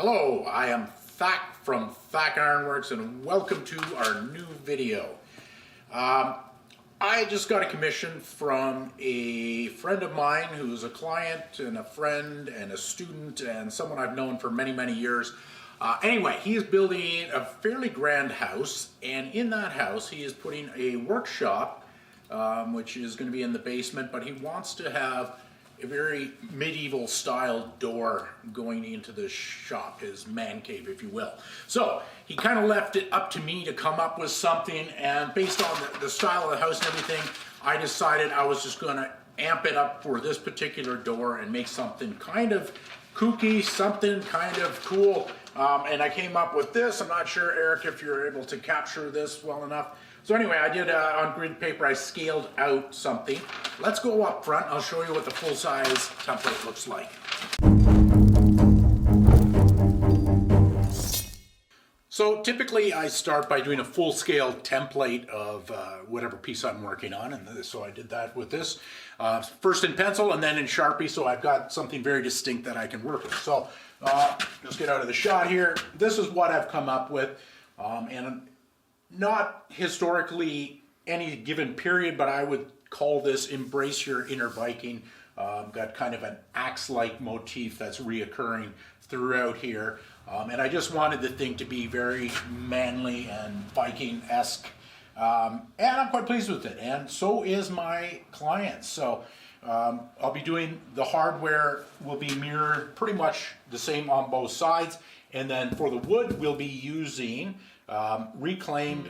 Hello, I am Thack from Thack Ironworks and welcome to our new video. I just got a commission from a friend of mine who's a client and a friend and a student and someone I've known for many years. Anyway, he is building a fairly grand house, and in that house he is putting a workshop which is going to be in the basement, but he wants to have a very medieval style door going into the shop, his man cave, if you will. So he kind of left it up to me to come up with something, and based on the style of the house and everything, I decided I was just going to amp it up for this particular door and make something kind of kooky, something kind of cool. And I came up with this. I'm not sure, Eric, if you're able to capture this well enough. So anyway, I did on grid paper, I scaled out something. Let's go up front. I'll show you what the full-size template looks like. So typically I start by doing a full-scale template of whatever piece I'm working on, and so I did that with this. First in pencil and then in Sharpie, so I've got something very distinct that I can work with. So let's get out of the shot here. This is what I've come up with, and not historically any given period, but I would call this Embrace Your Inner Viking. Got kind of an axe-like motif that's reoccurring throughout here. And I just wanted the thing to be very manly and Viking-esque. And I'm quite pleased with it, and so is my client. So I'll be doing the hardware will be mirrored pretty much the same on both sides. And then for the wood, we'll be using reclaimed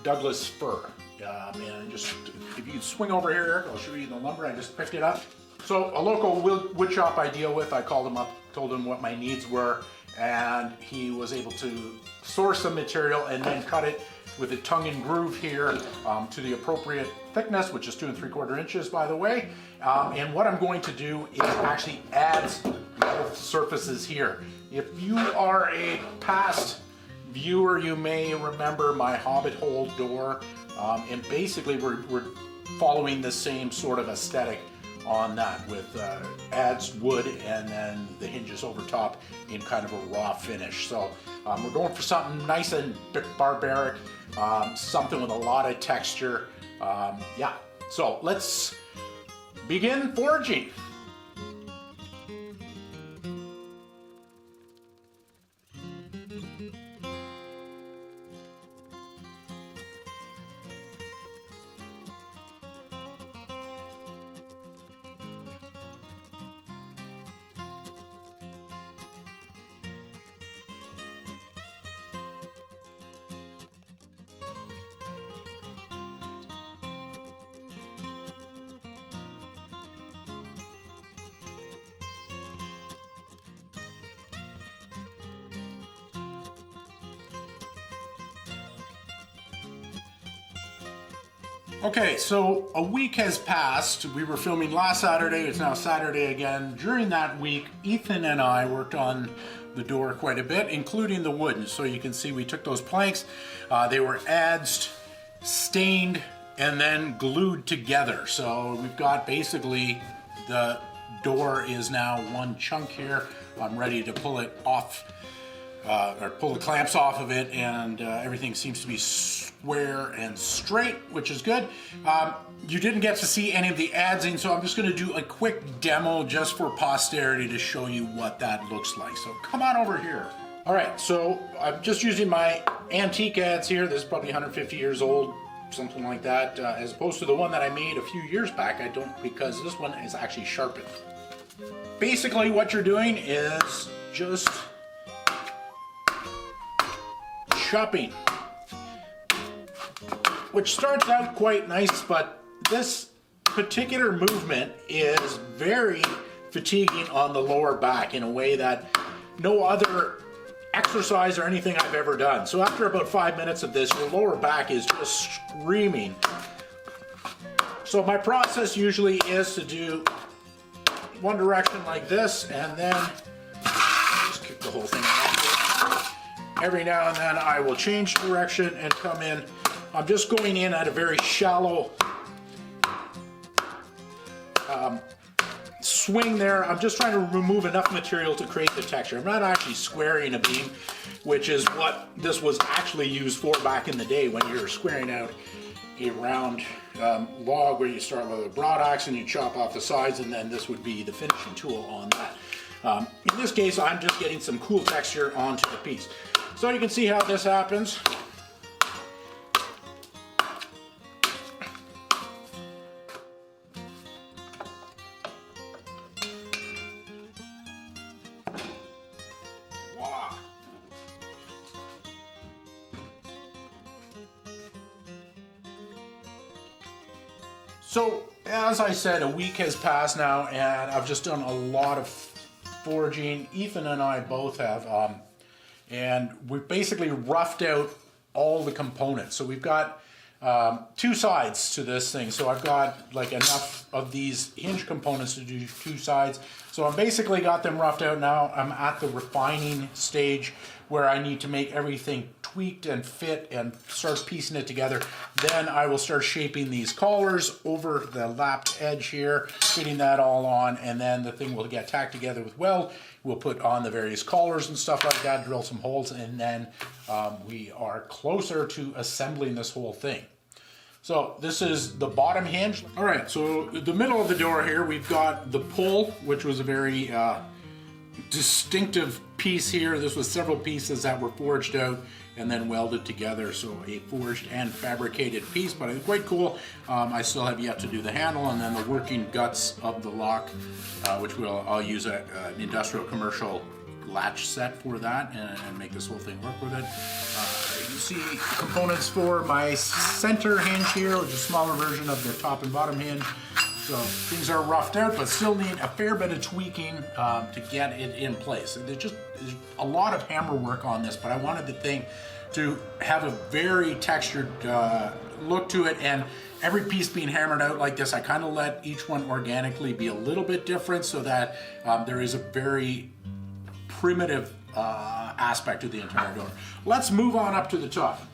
Douglas fir. And just, if you swing over here, Eric, I'll show you the lumber. I just picked it up. So a local wood shop I deal with, I called him up, told him what my needs were, and he was able to source some material and then cut it with a tongue and groove here to the appropriate thickness, which is 2 3/4 inches, by the way. And what I'm going to do is actually add both surfaces here. If you are a past viewer, you may remember my Hobbit hole door, and basically we're following the same sort of aesthetic on that with adzed wood and then the hinges over top in kind of a raw finish. So we're going for something nice and barbaric, something with a lot of texture. Yeah, so let's begin forging. Okay, so a week has passed. We were filming last Saturday, it's now Saturday again. During that week, Ethan and I worked on the door quite a bit, including the wood. And so you can see we took those planks, they were adzed, stained, and then glued together. So we've got basically the door is now one chunk here. I'm ready to pull it off, or pull the clamps off of it, and everything seems to be square and straight, which is good. You didn't get to see any of the adzing, so I'm just going to do a quick demo just for posterity to show you what that looks like. So come on over here. All right, so I'm just using my antique adze here. This is probably 150 years old, something like that, as opposed to the one that I made a few years back. I don't, because this one is actually sharpened. Basically what you're doing is just chopping, which starts out quite nice, but this particular movement is very fatiguing on the lower back in a way that no other exercise or anything I've ever done. So after about 5 minutes of this, your lower back is just screaming. So my process usually is to do one direction like this, and then just kick the whole thing off. Every now and then I will change direction and come in. I'm just going in at a very shallow swing there, I'm just trying to remove enough material to create the texture. I'm not actually squaring a beam, which is what this was actually used for back in the day when you were squaring out a round log where you start with a broad axe and you chop off the sides, and then this would be the finishing tool on that. In this case, I'm just getting some cool texture onto the piece. So you can see how this happens. So, as I said, a week has passed now, and I've just done a lot of forging. Ethan and I both have, and we've basically roughed out all the components. So we've got two sides to this thing. So I've got like enough of these hinge components to do two sides. So I've basically got them roughed out now. I'm at the refining stage where I need to make everything tweaked and fit and start piecing it together. Then I will start shaping these collars over the lapped edge here, fitting that all on, and then the thing will get tacked together with weld. We'll put on the various collars and stuff like that, drill some holes, and then we are closer to assembling this whole thing. So this is the bottom hinge. All right, so the middle of the door here, we've got the pull, which was a very distinctive piece here. This was several pieces that were forged out and then welded together, so a forged and fabricated piece, but it's quite cool. I still have yet to do the handle, and then the working guts of the lock, which I'll use an industrial commercial latch set for that and make this whole thing work with it. You see components for my center hinge here, which is a smaller version of the top and bottom hinge. So things are roughed out, but still need a fair bit of tweaking to get it in place. There's a lot of hammer work on this, but I wanted the thing to have a very textured look to it, and every piece being hammered out like this, I kind of let each one organically be a little bit different so that there is a very primitive aspect to the entire door. Let's move on up to the top.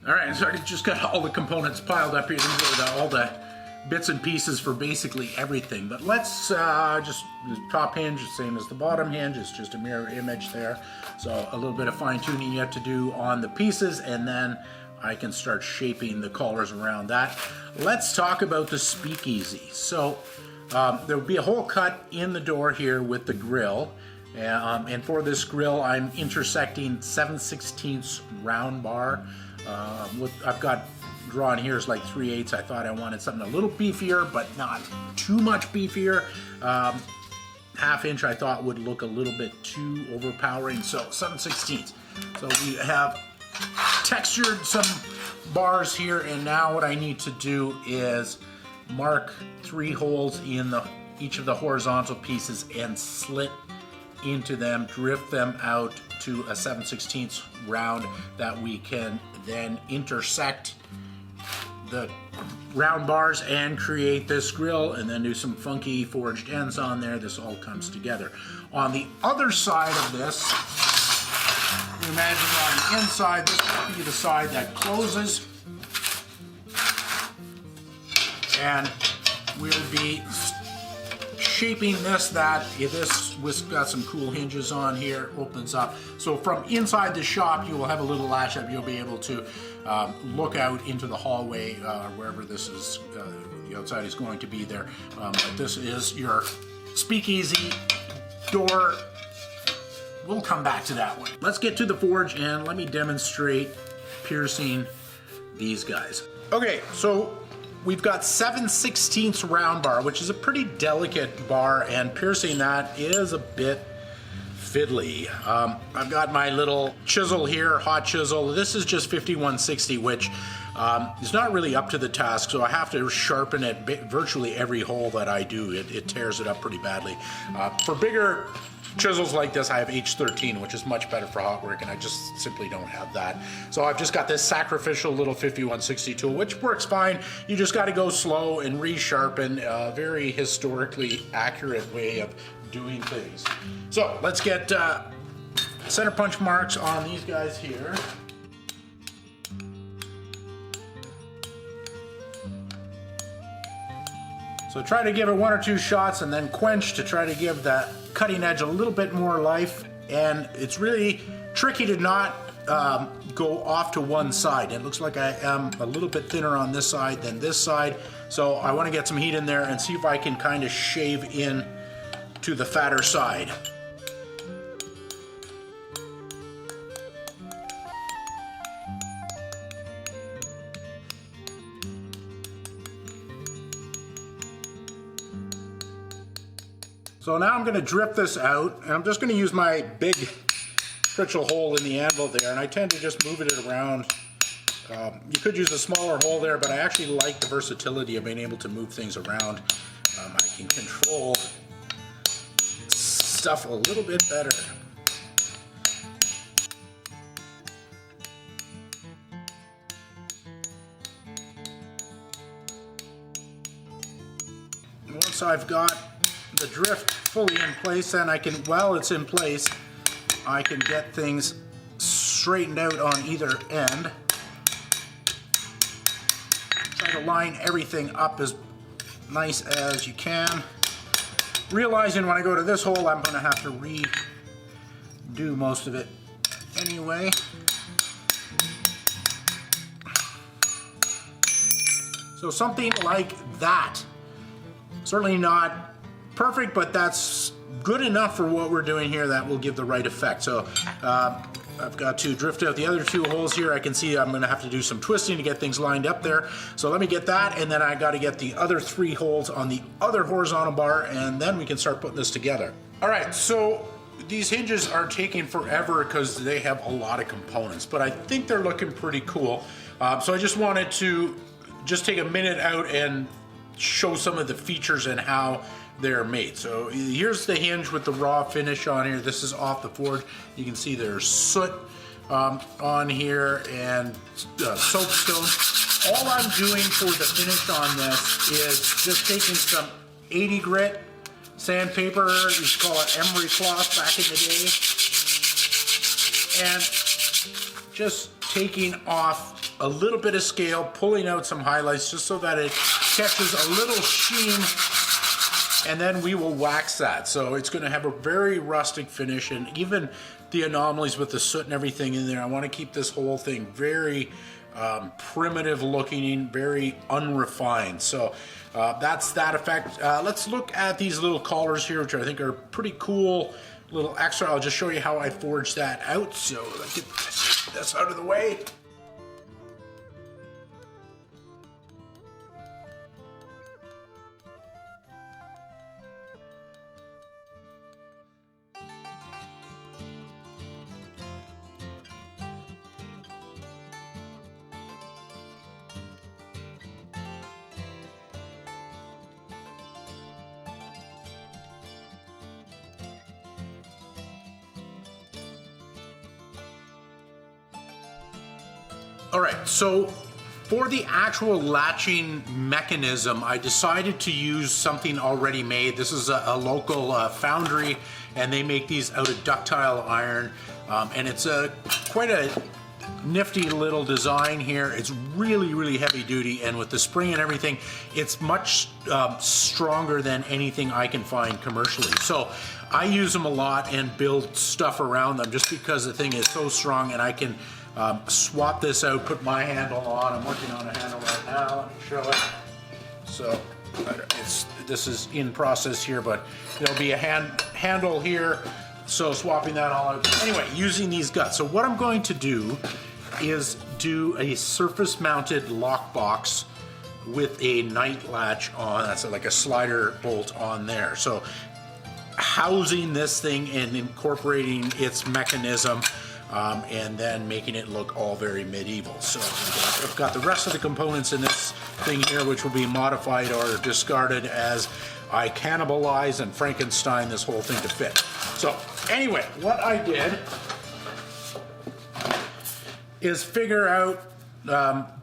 All right, so I just got all the components piled up here. These are all the bits and pieces for basically everything, but let's just, the top hinge is the same as the bottom hinge. It's just a mirror image there, so a little bit of fine tuning yet to do on the pieces, and then I can start shaping the collars around that. Let's talk about the speakeasy. So there will be a hole cut in the door here with the grill, and for this grill I'm intersecting 7/16 round bar. What I've got drawn here is like 3/8. I thought I wanted something a little beefier, but not too much beefier. Half inch I thought would look a little bit too overpowering, so 7/16. So we have textured some bars here, and now what I need to do is mark 3 holes in each of the horizontal pieces and slit into them, drift them out to a 7/16 round that we can then intersect the round bars and create this grill, and then do some funky forged ends on there. This all comes together. On the other side of this, you imagine on the inside, this will be the side that closes, and we'll be shaping this got some cool hinges on here, opens up. So from inside the shop, you will have a little latch up. You'll be able to look out into the hallway, wherever this is, the outside is going to be there. But this is your speakeasy door. We'll come back to that one. Let's get to the forge and let me demonstrate piercing these guys. Okay, so we've got 7/16 round bar, which is a pretty delicate bar, and piercing that is a bit fiddly. I've got my little chisel here, hot chisel. This is just 5160, which is not really up to the task, so I have to sharpen it virtually every hole that I do. It tears it up pretty badly. For bigger chisels like this, I have H13, which is much better for hot work, and I just simply don't have that. So I've just got this sacrificial little 5160 tool, which works fine. You just got to go slow and resharpen. A very historically accurate way of doing things. So let's get center punch marks on these guys here. So try to give it 1 or 2 shots and then quench to try to give that cutting edge a little bit more life. And it's really tricky to not go off to one side. It looks like I am a little bit thinner on this side than this side. So I want to get some heat in there and see if I can kind of shave in to the fatter side. So now I'm going to drip this out, and I'm just going to use my big Pritchel hole in the anvil there, and I tend to just move it around. You could use a smaller hole there, but I actually like the versatility of being able to move things around. I can control stuff a little bit better. Once I've got the drift fully in place, then I can, while it's in place, I can get things straightened out on either end. Try to line everything up as nice as you can. Realizing when I go to this hole, I'm going to have to redo most of it anyway. So something like that. Certainly not perfect, but that's good enough for what we're doing here. That will give the right effect. So I've got to drift out the other 2 holes here. I can see I'm going to have to do some twisting to get things lined up there. So let me get that, and then I got to get the other 3 holes on the other horizontal bar, and then we can start putting this together. All right, so these hinges are taking forever because they have a lot of components, but I think they're looking pretty cool. So I just wanted to just take a minute out and show some of the features and how they're made. So here's the hinge with the raw finish on here. This is off the forge. You can see there's soot on here and soapstone. All I'm doing for the finish on this is just taking some 80 grit sandpaper, you used to call it emery cloth back in the day, and just taking off a little bit of scale, pulling out some highlights just so that it catches a little sheen, and then we will wax that. So it's going to have a very rustic finish, and even the anomalies with the soot and everything in there, I want to keep this whole thing very primitive looking, very unrefined. So that's that effect. Let's look at these little collars here, which I think are pretty cool. Little extra. I'll just show you how I forged that out. So let's get this out of the way. All right, so for the actual latching mechanism, I decided to use something already made. This is a local foundry, and they make these out of ductile iron, and it's quite a nifty little design here. It's really, really heavy duty, and with the spring and everything, it's much stronger than anything I can find commercially. So I use them a lot and build stuff around them just because the thing is so strong, and I can swap this out, put my handle on. I'm working on a handle right now. Let me show it. So this is in process here, but there'll be a handle here. So swapping that all out. Anyway, using these guts. So what I'm going to do is do a surface mounted lock box with a night latch on. That's like a slider bolt on there. So housing this thing and incorporating its mechanism, and then making it look all very medieval. So I've got the rest of the components in this thing here, which will be modified or discarded as I cannibalize and Frankenstein this whole thing to fit. So anyway, what I did is figure out,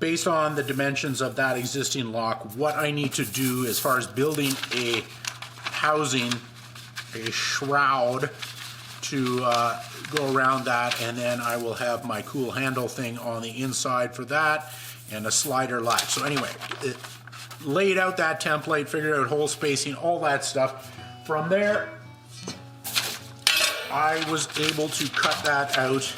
based on the dimensions of that existing lock, what I need to do as far as building a housing, a shroud to go around that, and then I will have my cool handle thing on the inside for that, and a slider latch. So anyway, laid out that template, figured out hole spacing, all that stuff. From there, I was able to cut that out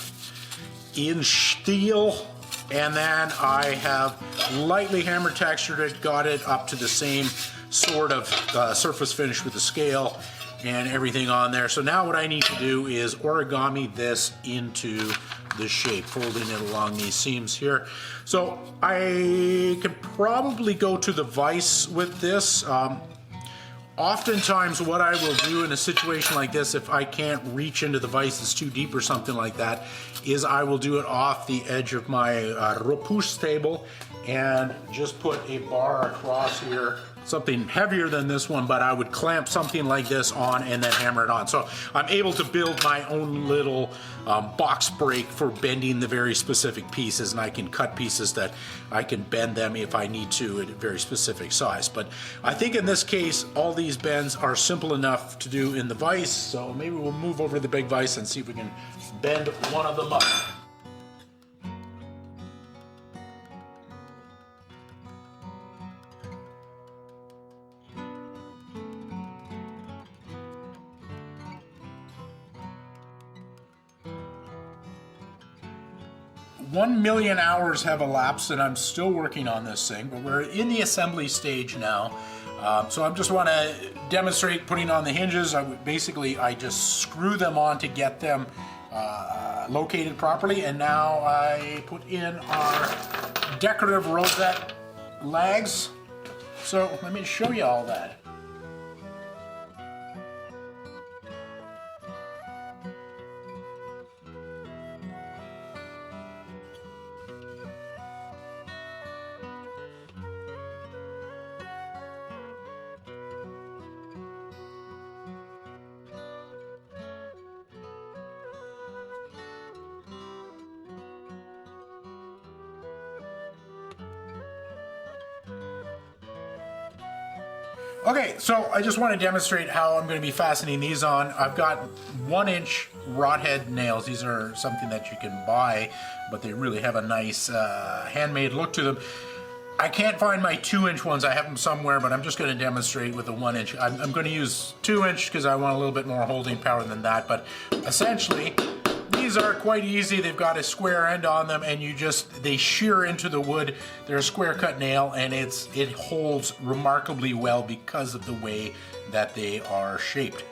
in steel, and then I have lightly hammer textured it, got it up to the same sort of surface finish with the scale and everything on there. So now what I need to do is origami this into the shape, folding it along these seams here. So I could probably go to the vise with this. Oftentimes what I will do in a situation like this, if I can't reach into the vise, it's too deep or something like that, is I will do it off the edge of my repousse table and just put a bar across here, something heavier than this one, but I would clamp something like this on and then hammer it on. So I'm able to build my own little box break for bending the very specific pieces, and I can cut pieces that I can bend them if I need to at a very specific size. But I think in this case, all these bends are simple enough to do in the vise, so maybe we'll move over to the big vise and see if we can bend one of them up. 1,000,000 hours have elapsed and I'm still working on this thing, but we're in the assembly stage now. So I just want to demonstrate putting on the hinges. I just screw them on to get them located properly, and now I put in our decorative rosette legs. So let me show you all that. Okay, so I just want to demonstrate how I'm going to be fastening these on. I've got 1-inch rod head nails. These are something that you can buy, but they really have a nice handmade look to them. I can't find my 2-inch ones. I have them somewhere, but I'm just going to demonstrate with a 1-inch. I'm going to use 2-inch because I want a little bit more holding power than that, but essentially these are quite easy. They've got a square end on them, and they shear into the wood. They're a square cut nail, and it holds remarkably well because of the way that they are shaped.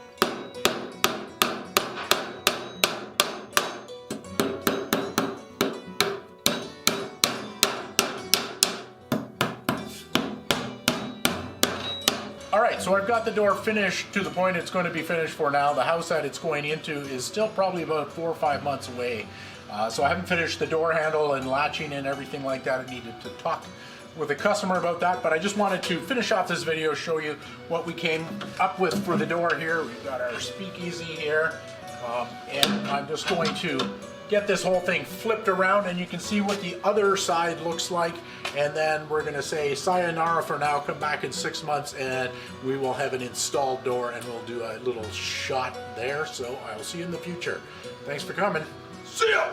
Alright, so I've got the door finished to the point it's going to be finished for now. The house that it's going into is still probably about 4 or 5 months away. So I haven't finished the door handle and latching and everything like that. I needed to talk with a customer about that, but I just wanted to finish off this video, show you what we came up with for the door here. We've got our speakeasy here, and I'm just going to get this whole thing flipped around and you can see what the other side looks like, and then we're going to say sayonara for now, come back in 6 months and we will have an installed door and we'll do a little shot there. So I will see you in the future. Thanks for coming. See ya!